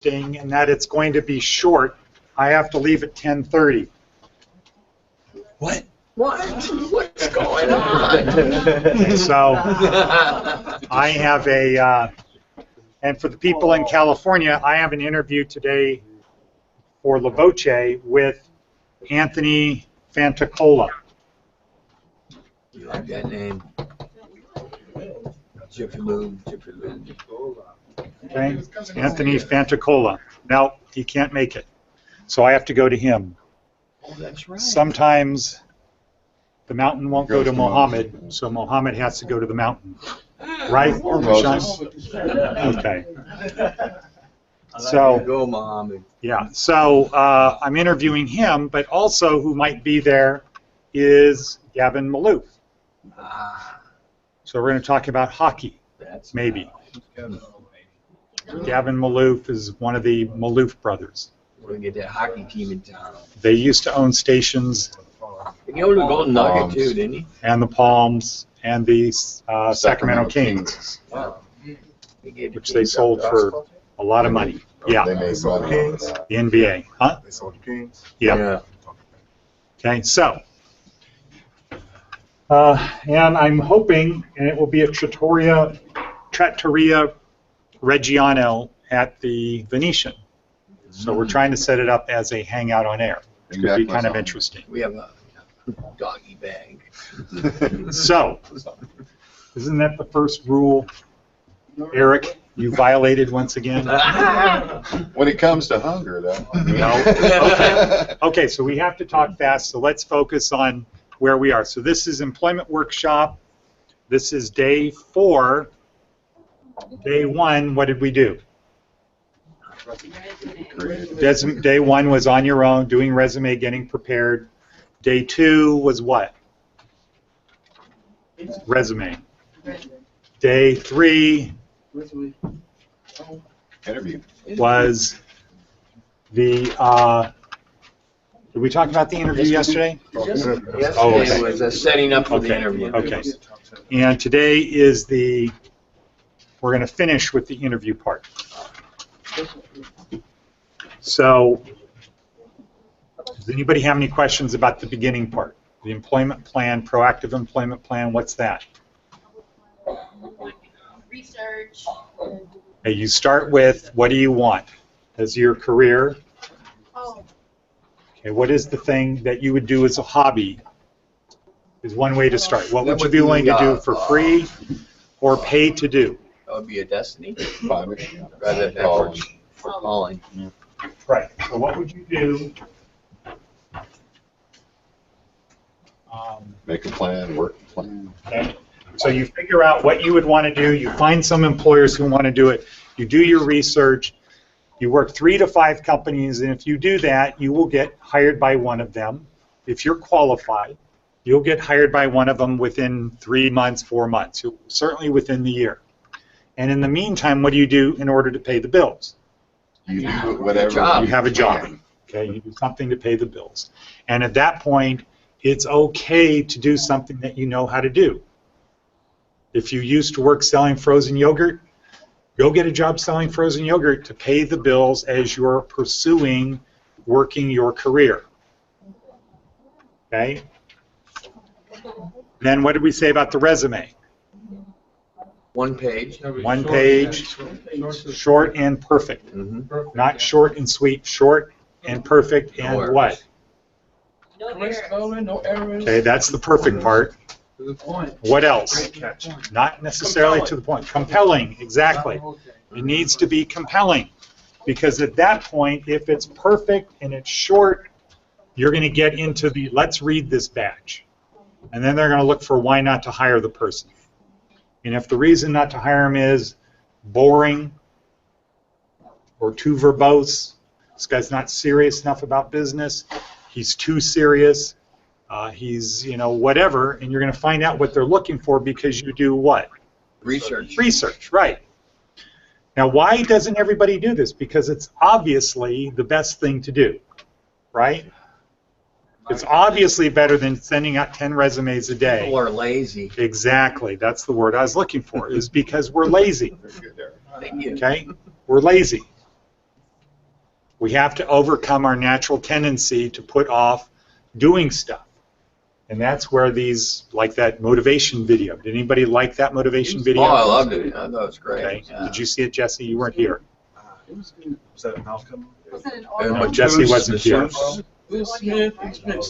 and that it's going to be short. I have to leave at 10:30. What? What's going on? So I have and for the people in California, I have an interview today for La Voce with Anthony Fantacola. You like that name? Jiffy Lube. Okay, Anthony Fantacola. No, he can't make it, so I have to go to him. Oh, that's right. Sometimes the mountain won't go to Mohammed, so Mohammed has to go to the mountain. Right? Or Moses. Okay. So go, Mohammed. Yeah. So I'm interviewing him, but also who might be there is Gavin Maloof. So we're going to talk about hockey, maybe. Gavin Maloof is one of the Maloof brothers. We're going to get that hockey team in town. They used to own stations. He owned the Golden Nugget too, didn't he? And the Palms and the Sacramento Kings, Wow. which they sold for a lot of money. Yeah. They made money on that. The NBA, huh? They sold the Kings. Yeah. Okay, so, and I'm hoping, and it will be at Trattoria Reggiano at the Venetian. So we're trying to set it up as a hangout on air. It could be kind of interesting. We have a doggy bag. So, isn't that the first rule, Eric? You violated once again? When it comes to hunger, though. No. Okay. Okay, so we have to talk fast, so let's focus on where we are. So this is Employment Workshop. This is day 4. Day 1, what did we do? Day 1 was on your own, doing resume, getting prepared. Day 2 was what? Resume. Day 3 Interview. was the, did we talk about the interview yesterday? Yesterday Oh, okay. was setting up for the Okay, interview. okay. And today is we're going to finish with the interview part. So, does anybody have any questions about the beginning part? The employment plan, proactive employment plan, what's that? Research. Okay, you start with, what do you want as your career? Oh, Okay, what is the thing that you would do as a hobby? Is one way to start. What would you be willing to do for free or pay to do? That would be a destiny. Rather Rather than for calling. Right. So what would you do? Make a plan, work a plan. Okay. So you figure out what you would want to do. You find some employers who want to do it. You do your research. You work 3 to 5 companies, and if you do that, you will get hired by one of them. If you're qualified, you'll get hired by one of them within 3 months, 4 months, certainly within the year. And in the meantime, what do you do in order to pay the bills? You do whatever. Job. You have a job. Okay, you do something to pay the bills. And at that point, it's okay to do something that you know how to do. If you used to work selling frozen yogurt, go get a job selling frozen yogurt to pay the bills as you're pursuing working your career. Okay? Then what did we say about the resume? 1 page. 1 page, short and perfect. Not short and sweet, short and perfect, No and errors. what? no errors. No errors. Okay, that's the perfect part. To the point. What else? Not necessarily to the point. Compelling, exactly. It needs to be compelling, because at that point, if it's perfect and it's short, you're going to get into the let's read this batch. And then they're going to look for why not to hire the person. And if the reason not to hire him is boring or too verbose, this guy's not serious enough about business, he's too serious, he's, whatever, and you're going to find out what they're looking for because you do what? Research. Research, right. Now, why doesn't everybody do this? Because it's obviously the best thing to do, right? It's obviously better than sending out 10 resumes a day. People are lazy. Exactly. That's the word I was looking for, is because we're lazy. Thank you. Okay? We're lazy. We have to overcome our natural tendency to put off doing stuff. And that's where these, like that motivation video. Did anybody like that motivation video? Oh, I loved it. I thought it was great. Okay. Yeah. Did you see it, Jesse? You weren't here. It was good. Was that Malcolm? Was it an And order? my Jesse Goose, wasn't the here. Goose. Will Smith,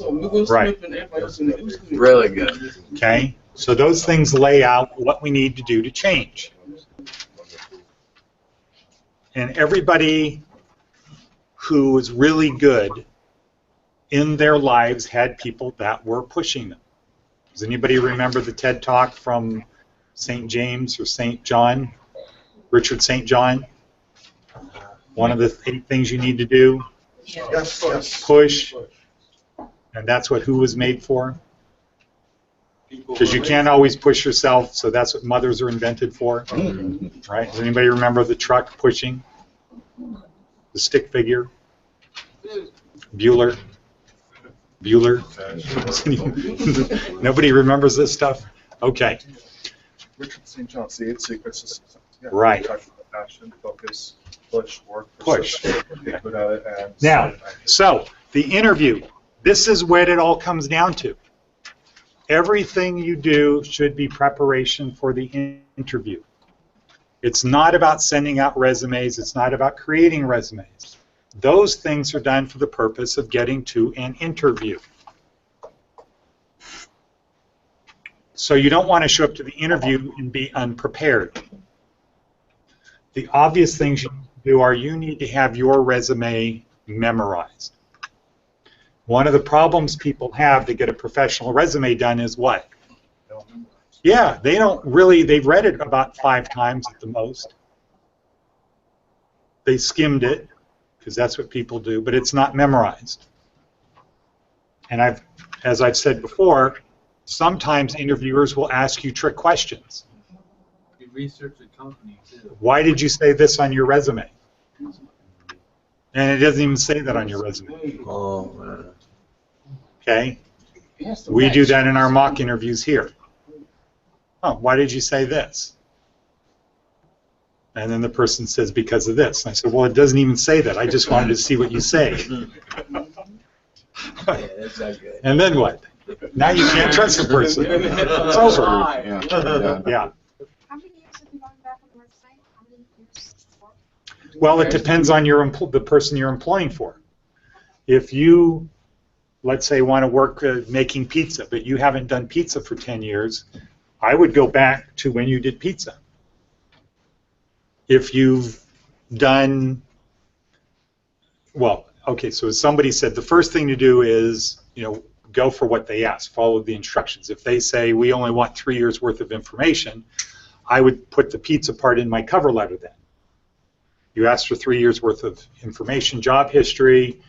Will Right. Smith and everybody else in it. It was good. Really good. Okay? So those things lay out what we need to do to change. And everybody who was really good in their lives had people that were pushing them. Does anybody remember the TED Talk from St. James or St. John? Richard St. John? One of the 8 things you need to do, Yes, yes. push, and that's what who was made for. Because you can't always push yourself, so that's what mothers are invented for, right? Does anybody remember the truck pushing? The stick figure? Bueller? Nobody remembers this stuff? Okay, Richard St. John, the 8 secrets of success. Yeah. Right. Talk about passion, focus, push, work, Push. persist, get good at it, and now, so the interview, this is what it all comes down to. Everything you do should be preparation for the interview. It's not about sending out resumes. It's not about creating resumes. Those things are done for the purpose of getting to an interview. So you don't want to show up to the interview and be unprepared. The obvious things you do are you need to have your resume memorized. One of the problems people have to get a professional resume done is what? Yeah, they don't really, they've read it about 5 times at the most. They skimmed it, because that's what people do, but it's not memorized. And as I've said before, sometimes interviewers will ask you trick questions. You research the company too. Why did you say this on your resume? And it doesn't even say that on your resume. Oh, man. Okay? We do that in our mock interviews here. Oh, why did you say this? And then the person says, because of this. And I said, well, it doesn't even say that. I just wanted to see what you say. Yeah, that's not good. And then what? Now you can't trust the person. It's over. Yeah. Yeah. How many years have you gone back on the website? How many years? Well, it depends on the person you're employing for. If you, let's say, want to work making pizza, but you haven't done pizza for 10 years, I would go back to when you did pizza. If you've done, well, okay, so as somebody said, the first thing to do is, go for what they ask, follow the instructions. If they say, we only want 3 years worth of information, I would put the pizza part in my cover letter then. You asked for 3 years worth of information, job history.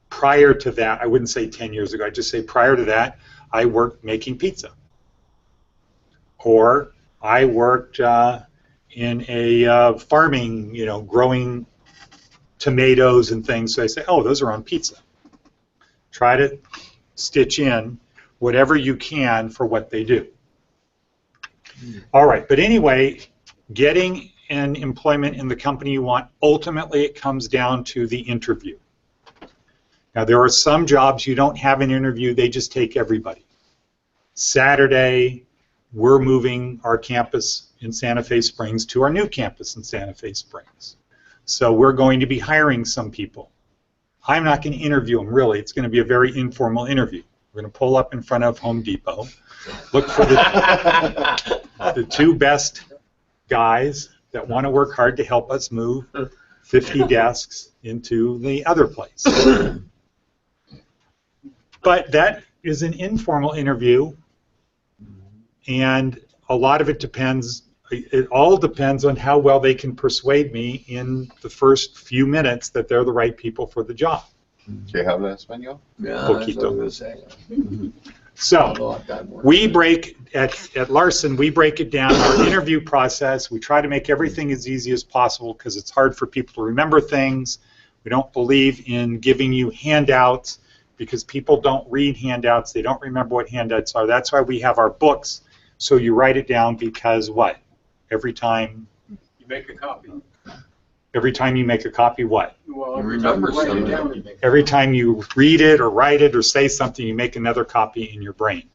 Prior to that, I wouldn't say 10 years ago, I'd just say prior to that, I worked making pizza. Or I worked in a farming, growing tomatoes and things. So I say, oh, those are on pizza. Try to stitch in whatever you can for what they do. All right, but anyway, getting an employment in the company you want, ultimately it comes down to the interview. Now, there are some jobs you don't have an interview, they just take everybody. Saturday, we're moving our campus in Santa Fe Springs to our new campus in Santa Fe Springs. So we're going to be hiring some people. I'm not going to interview them, really. It's going to be a very informal interview. We're going to pull up in front of Home Depot, look for the 2 best guys that want to work hard to help us move 50 desks into the other place. But that is an informal interview, and a lot of it depends, it all depends on how well they can persuade me in the first few minutes that they're the right people for the job. ¿Qué habla español? Yeah, Poquito. that's what I was gonna say. So, we break, at Larson, we break it down, our interview process. We try to make everything as easy as possible because it's hard for people to remember things. We don't believe in giving you handouts because people don't read handouts. They don't remember what handouts are. That's why we have our books, so you write it down because what? Every time You make a copy. Every time you make a copy, what? Well, You every time remember write it something. down, you make- Every time you read it or write it or say something, you make another copy in your brain.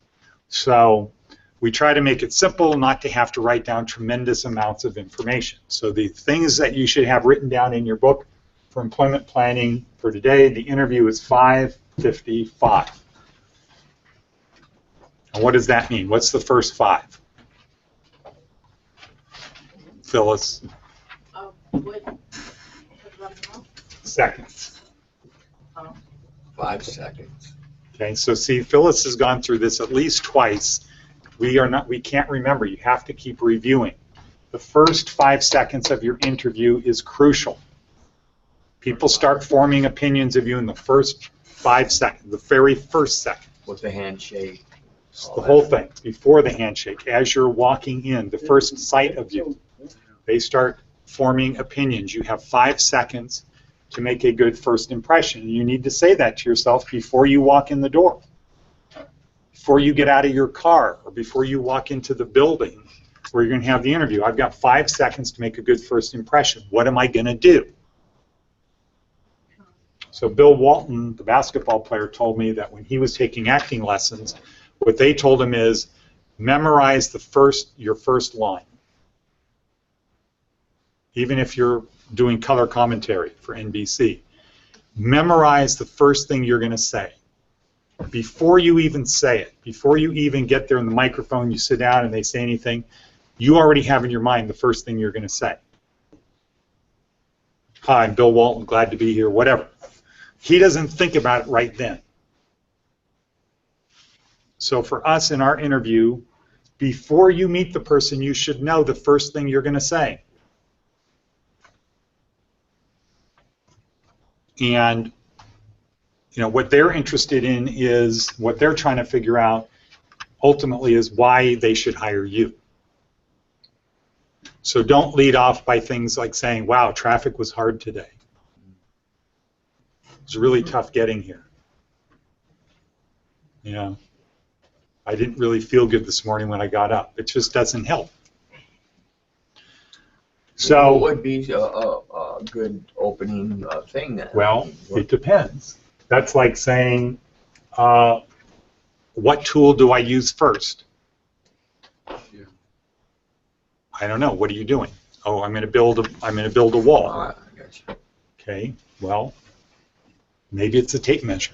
So we try to make it simple, not to have to write down tremendous amounts of information. So the things that you should have written down in your book for employment planning for today, the interview is 555. And what does that mean? What's the first 5? Phyllis? Seconds. 5 seconds. Okay, so see, Phyllis has gone through this at least twice. We can't remember. You have to keep reviewing. The first 5 seconds of your interview is crucial. People start forming opinions of you in the first 5 seconds, the very first second. With the handshake. The whole thing, before the handshake, as you're walking in, the first sight of you, they start forming opinions. You have 5 seconds to make a good first impression. You need to say that to yourself before you walk in the door, before you get out of your car, or before you walk into the building where you're going to have the interview. I've got 5 seconds to make a good first impression. What am I going to do? So Bill Walton, the basketball player, told me that when he was taking acting lessons, what they told him is memorize your first line. Even if you're doing color commentary for NBC, memorize the first thing you're going to say. Before you even say it, before you even get there in the microphone, you sit down and they say anything, you already have in your mind the first thing you're going to say. Hi, I'm Bill Walton, glad to be here, whatever. He doesn't think about it right then. So for us in our interview, before you meet the person, you should know the first thing you're going to say. And what they're interested in is, what they're trying to figure out ultimately is why they should hire you. So don't lead off by things like saying, wow, traffic was hard today. It was really tough getting here. I didn't really feel good this morning when I got up. It just doesn't help. So What would be a good opening thing then? Well, it depends. That's like saying, what tool do I use first? I don't know. What are you doing? Oh, I'm going to build a wall. I got you. Okay. Well, maybe it's a tape measure.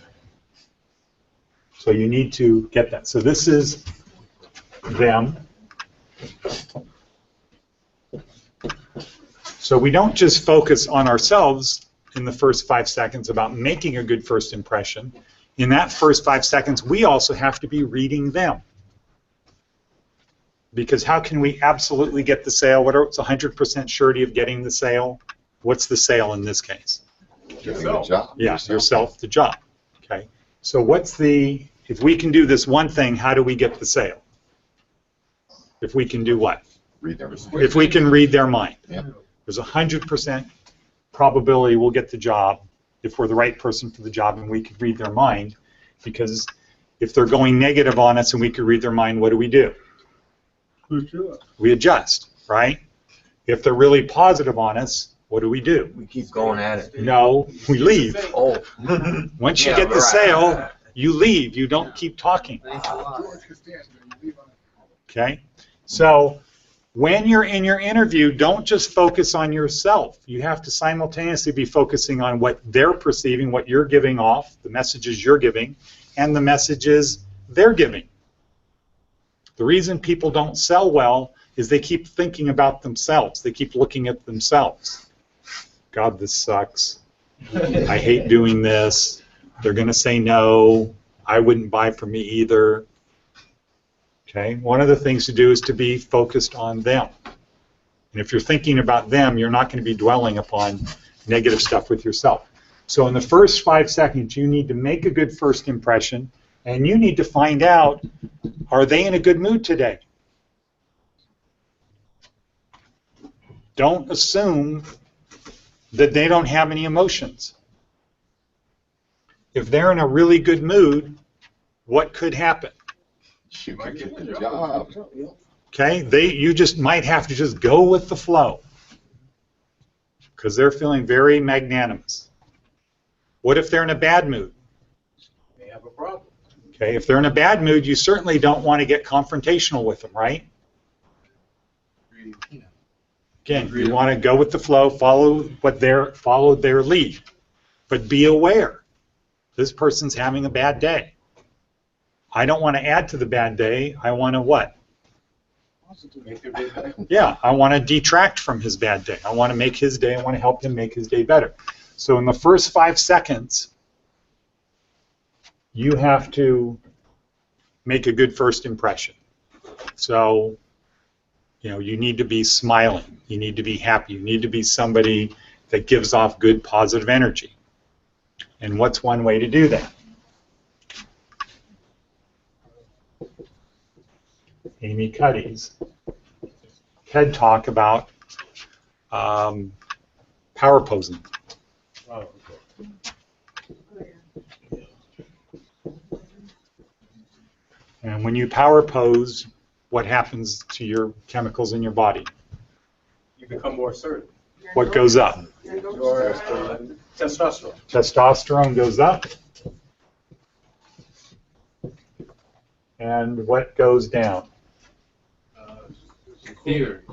So you need to get that. So this is them. So we don't just focus on ourselves in the first 5 seconds about making a good first impression. In that first 5 seconds, we also have to be reading them. Because how can we absolutely get the sale? What's 100% surety of getting the sale? What's the sale in this case? Doing the job. Yeah, yourself, the job. Okay. So if we can do this one thing, how do we get the sale? If we can do what? Read them. If we can read their mind. Yeah. There's 100% probability we'll get the job if we're the right person for the job and we could read their mind, because if they're going negative on us and we could read their mind, what do? We adjust, right? If they're really positive on us, what do? We keep going at it. No, we leave. Oh. Once you Yeah, get the right. sale, you leave. You don't keep talking. Thanks a lot. George Costanza, you leave on- Okay? So when you're in your interview, don't just focus on yourself. You have to simultaneously be focusing on what they're perceiving, what you're giving off, the messages you're giving, and the messages they're giving. The reason people don't sell well is they keep thinking about themselves. They keep looking at themselves. God, this sucks. I hate doing this. They're going to say no. I wouldn't buy from me either. Okay? One of the things to do is to be focused on them. And if you're thinking about them, you're not going to be dwelling upon negative stuff with yourself. So in the first 5 seconds, you need to make a good first impression, and you need to find out, are they in a good mood today? Don't assume that they don't have any emotions. If they're in a really good mood, what could happen? You can get the job. Okay, you just might have to just go with the flow. because they're feeling very magnanimous. What if they're in a bad mood? They have a problem. Okay, if they're in a bad mood, you certainly don't want to get confrontational with them, right? Again, you want to go with the flow, follow their lead, but be aware. This person's having a bad day. I don't want to add to the bad day. I want to what? Make their day better. Yeah, I want to detract from his bad day. I want to make his day. I want to help him make his day better. So in the first 5 seconds, you have to make a good first impression. So, you need to be smiling. You need to be happy. You need to be somebody that gives off good, positive energy. And what's one way to do that? Amy Cuddy's TED Talk about power posing. Oh, okay. And when you power pose, what happens to your chemicals in your body? You become more assertive. What goes up? Your testosterone. Testosterone goes up. And what goes down? Fear.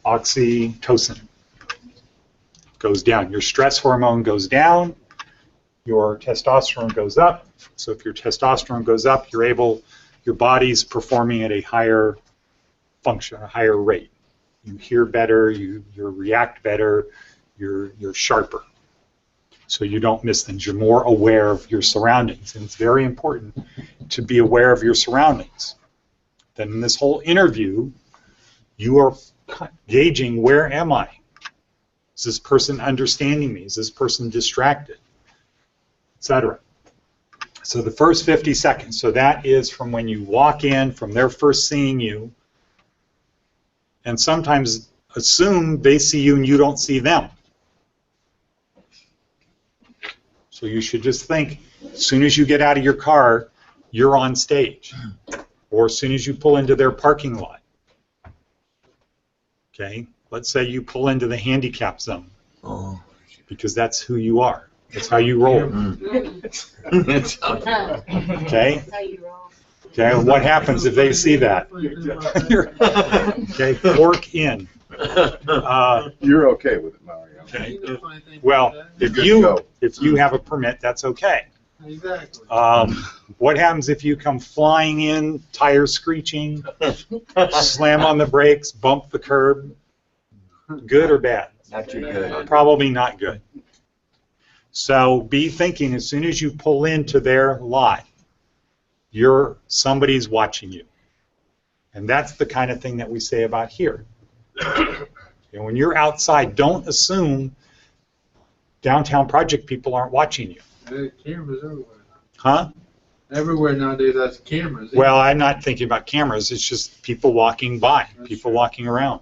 Oxytocin goes down. Your stress hormone goes down. Your testosterone goes up. So if your testosterone goes up, your body's performing at a higher function, a higher rate. You hear better, you react better, you're sharper. So you don't miss things. You're more aware of your surroundings. And it's very important to be aware of your surroundings. Then in this whole interview, you are gauging, where am I? Is this person understanding me? Is this person distracted? Etc. So the first 50 seconds, so that is from when you walk in, from their first seeing you, and sometimes assume they see you and you don't see them. So you should just think, as soon as you get out of your car, you're on stage. Or as soon as you pull into their parking lot. Okay? Let's say you pull into the handicap zone. Oh. Because that's who you are. That's how you roll. Okay? Okay, and what happens if they see that? Okay, fork in. You're okay with it, Mario. Okay. Well, if you have a permit, that's okay. Exactly. What happens if you come flying in, tires screeching, slam on the brakes, bump the curb? Good or bad? Not too good. Probably not good. So be thinking, as soon as you pull into their lot, somebody's watching you. And that's the kind of thing that we say about here. And when you're outside, don't assume downtown project people aren't watching you. There's cameras everywhere. Huh? Everywhere nowadays has cameras. Well, I'm not thinking about cameras. It's just people walking by, That's people true. walking around.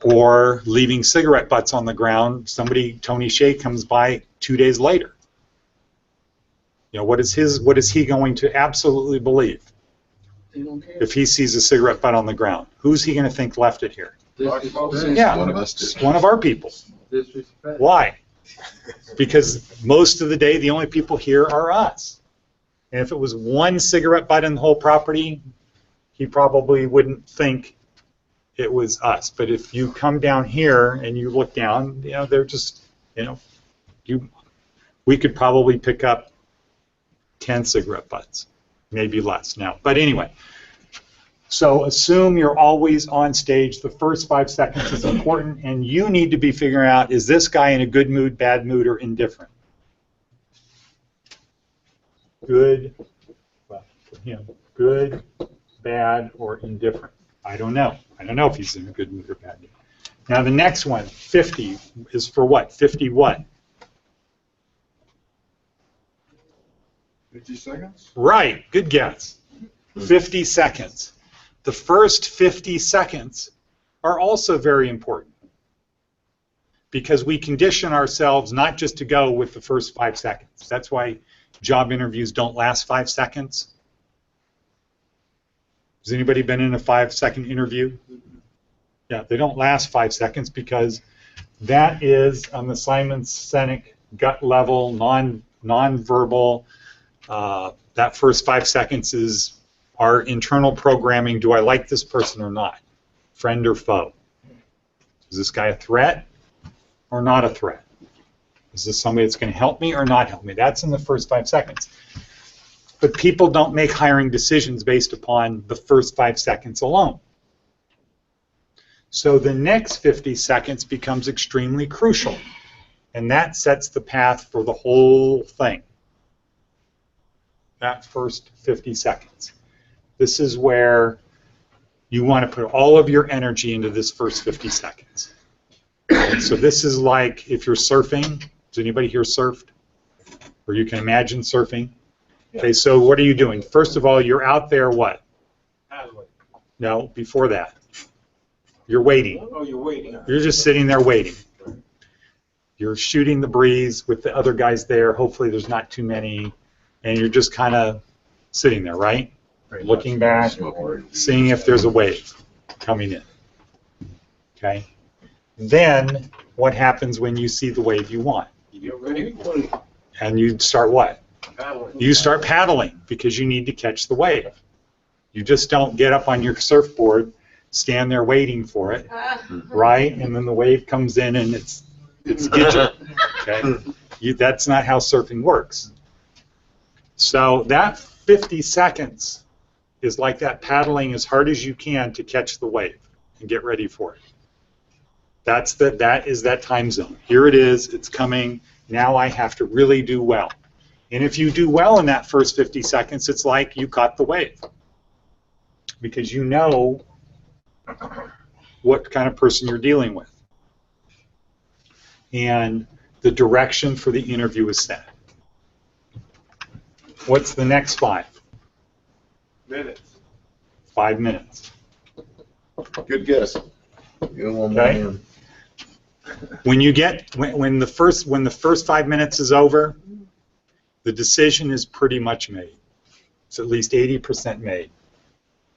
Or leaving cigarette butts on the ground. Tony Shea comes by 2 days later. What is he going to absolutely believe if he sees a cigarette butt on the ground? Who's he going to think left it here? Disrespect. Yeah, One of us did. it's one of our people. Disrespect. Why? Because most of the day, the only people here are us. And if it was one cigarette butt in the whole property, he probably wouldn't think it was us. But if you come down here and you look down, they're just, we could probably pick up 10 cigarette butts, maybe less now. But anyway, so assume you're always on stage. The first 5 seconds is important, and you need to be figuring out, is this guy in a good mood, bad mood, or indifferent? Good, good, bad, or indifferent. I don't know. I don't know if he's in a good mood or bad mood. Now the next one, 50, is for what? 50 what? 50 seconds? Right, good guess. 50 seconds. The first 50 seconds are also very important because we condition ourselves not just to go with the first 5 seconds. That's why job interviews don't last 5 seconds. Has anybody been in a 5-second interview? Yeah, they don't last 5 seconds because That is on the Simon Sinek gut level, non-verbal. That first 5 seconds is our internal programming. Do I like this person or not? Friend or foe? Is this guy a threat or not a threat? Is this somebody that's going to help me or not help me? That's in the first 5 seconds. But people don't make hiring decisions based upon the first 5 seconds alone. So the next 50 seconds becomes extremely crucial, and that sets the path for the whole thing. That first 50 seconds. This is where you want to put all of your energy into this first 50 seconds. And so this is like if you're surfing. Does anybody here surfed? Or you can imagine surfing? Okay, so what are you doing? First of all, you're out there what? No, before that. You're waiting. Oh, you're waiting. You're just sitting there waiting. You're shooting the breeze with the other guys there. Hopefully there's not too many. And you're just kind of sitting there, right? Looking back, seeing if there's a wave coming in. Okay? Then, what happens when you see the wave you want? You get ready. And you start what? Paddling. You start paddling because you need to catch the wave. You just don't get up on your surfboard, stand there waiting for it, right? And then the wave comes in and it's get you. Okay? That's not how surfing works. So that 50 seconds is like that paddling as hard as you can to catch the wave and get ready for it. That is that time zone. Here it is, it's coming, now I have to really do well. And if you do well in that first 50 seconds, it's like you caught the wave. Because you know what kind of person you're dealing with. And the direction for the interview is set. What's the next 5? Minutes. 5 minutes. Good guess. Okay. When you get when the first 5 minutes is over, the decision is pretty much made. It's at least 80% made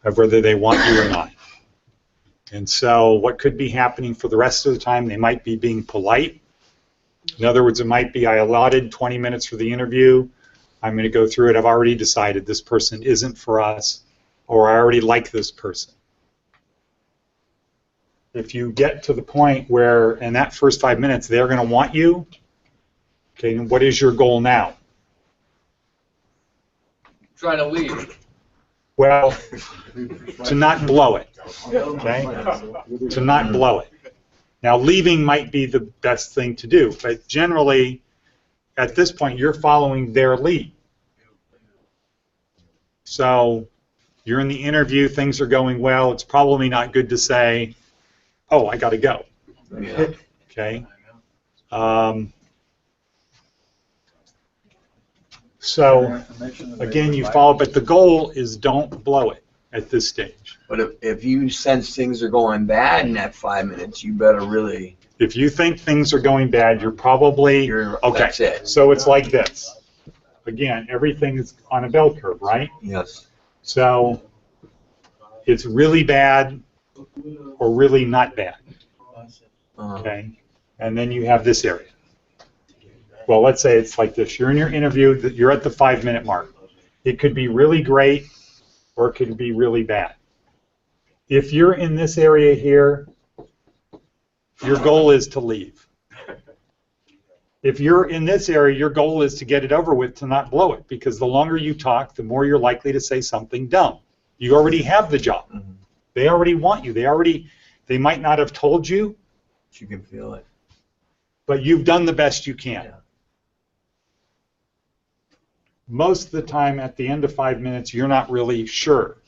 of whether they want you or not. And so what could be happening for the rest of the time, they might be being polite. In other words, it might be I allotted 20 minutes for the interview. I'm going to go through it. I've already decided this person isn't for us, or I already like this person. If you get to the point where in that first 5 minutes they're going to want you, okay, and what is your goal now? Trying to leave. Well, to not blow it, okay? To not blow it. Now, leaving might be the best thing to do, but generally, at this point, you're following their lead. So, you're in the interview, things are going well, it's probably not good to say, oh, I got to go. Yeah. Okay? So, again, you follow, but the goal is don't blow it at this stage. But if you sense things are going bad in that 5 minutes, you better really. If you think things are going bad, you're probably, okay, That's it. so it's like this. Again, everything is on a bell curve, right? Yes. So, it's really bad or really not bad, okay? And then you have this area. Well, let's say it's like this. You're in your interview, you're at the 5 minute mark. It could be really great or it could be really bad. If you're in this area here, your goal is to leave. If you're in this area, your goal is to get it over with, to not blow it, because the longer you talk, the more you're likely to say something dumb. You already have the job. Mm-hmm. They already want you. They might not have told you, But you can feel it. but you've done the best you can. Yeah. Most of the time, at the end of 5 minutes, you're not really sure.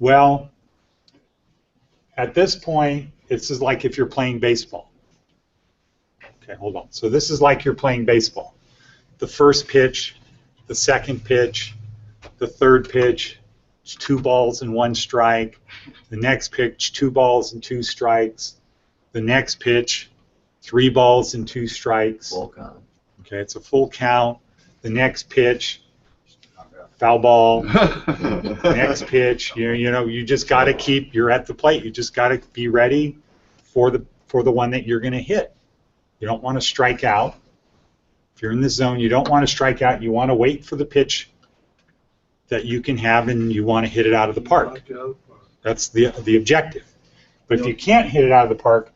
Well, at this point, it's just like if you're playing baseball. Okay, hold on. So this is like you're playing baseball. The first pitch, the second pitch, the third pitch, it's 2 balls and 1 strike. The next pitch, 2 balls and 2 strikes. The next pitch, 3 balls and 2 strikes. Full count. Okay, it's a full count. The next pitch, foul ball. Next pitch, you know, you just got to keep. You're at the plate. You just got to be ready. for the one that you're going to hit. You don't want to strike out. If you're in the zone, you don't want to strike out. You want to wait for the pitch that you can have, and you want to hit it out of the park. That's the objective. But if you can't hit it out of the park,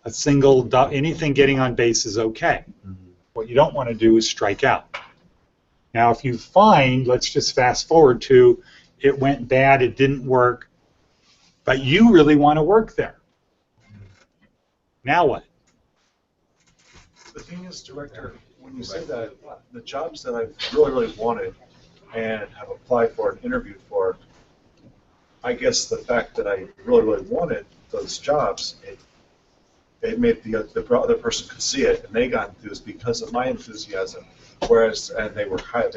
a single, anything getting on base is okay. What you don't want to do is strike out. Now, if you find, let's just fast forward to, it went bad, it didn't work, but you really want to work there. Now what? The thing is, Director, when you say that, the jobs that I've really wanted and have applied for and interviewed for, I guess the fact that I really wanted those jobs, it made the other person could see it, and they got enthused because of my enthusiasm. Whereas, and they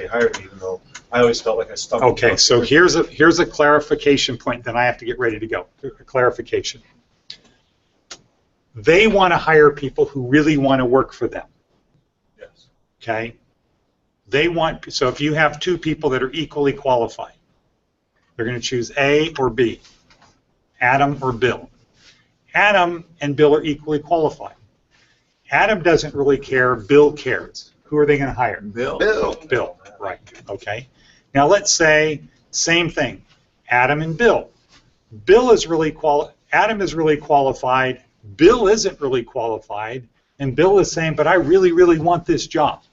hired me, even though I always felt like I stumbled. Okay, so here's a clarification point. Then I have to get ready to go. A clarification. They want to hire people who really want to work for them. Yes. Okay. So if you have two people that are equally qualified, they're going to choose A or B, Adam or Bill. Adam and Bill are equally qualified. Adam doesn't really care. Bill cares. Who are they going to hire? Bill. Bill, right. Okay. Now let's say same thing. Adam and Bill. Adam is really qualified. Bill isn't really qualified, and Bill is saying, "But I really, really want this job."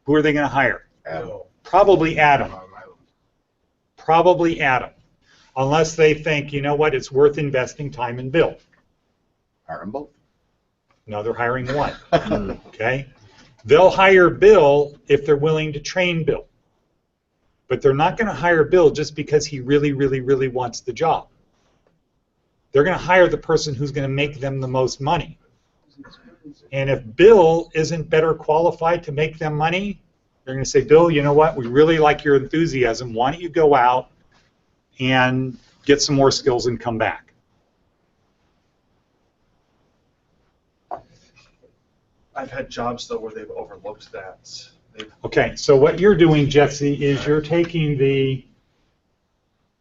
Who are they going to hire? Adam. Probably Adam. Probably Adam, unless they think, you know what, it's worth investing time in Bill. Hire them both. No, they're hiring one. Okay. They'll hire Bill if they're willing to train Bill. But they're not going to hire Bill just because he really, really, really wants the job. They're going to hire the person who's going to make them the most money. And if Bill isn't better qualified to make them money, they're going to say, Bill, you know what, we really like your enthusiasm. Why don't you go out and get some more skills and come back? I've had jobs though where they've overlooked that. Okay, so what you're doing, Jesse, is you're taking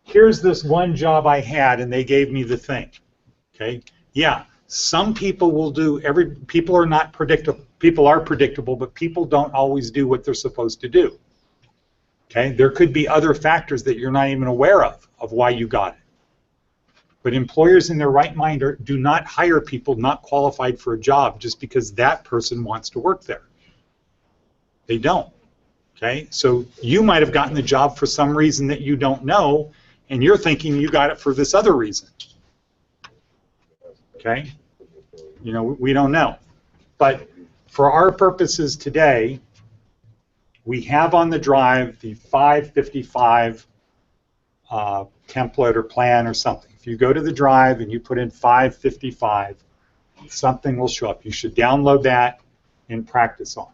here's this one job I had and they gave me the thing. Okay? Yeah, some people will do, people are not predictable, people are predictable, but people don't always do what they're supposed to do. Okay? There could be other factors that you're not even aware of why you got it. But employers in their right mind do not hire people not qualified for a job just because that person wants to work there. They don't. Okay? So you might have gotten the job for some reason that you don't know, and you're thinking you got it for this other reason. Okay? You know, we don't know. But for our purposes today, we have on the drive the 555 template or plan or something. If you go to the drive and you put in 555, something will show up. You should download that and practice on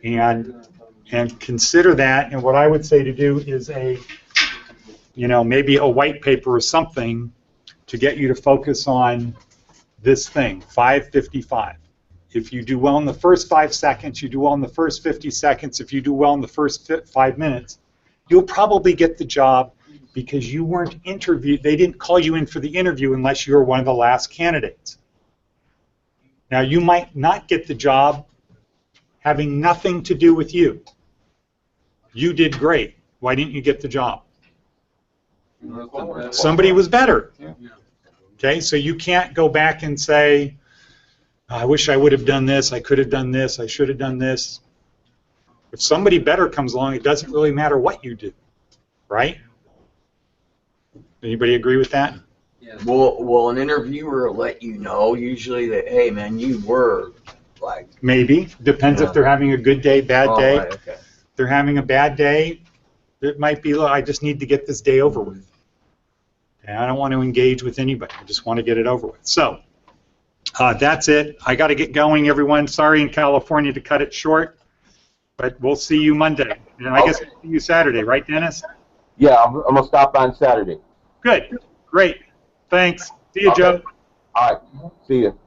it. And consider that, and what I would say to do is maybe a white paper or something to get you to focus on this thing, 555. If you do well in the first 5 seconds, you do well in the first 50 seconds, if you do well in the first 5 minutes, you'll probably get the job because you weren't interviewed. They didn't call you in for the interview unless you were one of the last candidates. Now, you might not get the job having nothing to do with you. You did great. Why didn't you get the job? Somebody was better. Okay, so you can't go back and say, I wish I would have done this, I could have done this, I should have done this. If somebody better comes along, it doesn't really matter what you do, right? Anybody agree with that? Yeah. Will an interviewer let you know usually that, hey man, you were like... Maybe. Depends if they're having a good day, bad day. Right, okay. If they're having a bad day, it might be, look, I just need to get this day over with. And I don't want to engage with anybody. I just want to get it over with. So, that's it. I got to get going, everyone. Sorry in California to cut it short, but we'll see you Monday. And I guess we'll see you Saturday, right, Dennis? Yeah, I'm going to stop on Saturday. Good. Great. Thanks. See you, Joe. All right. See you.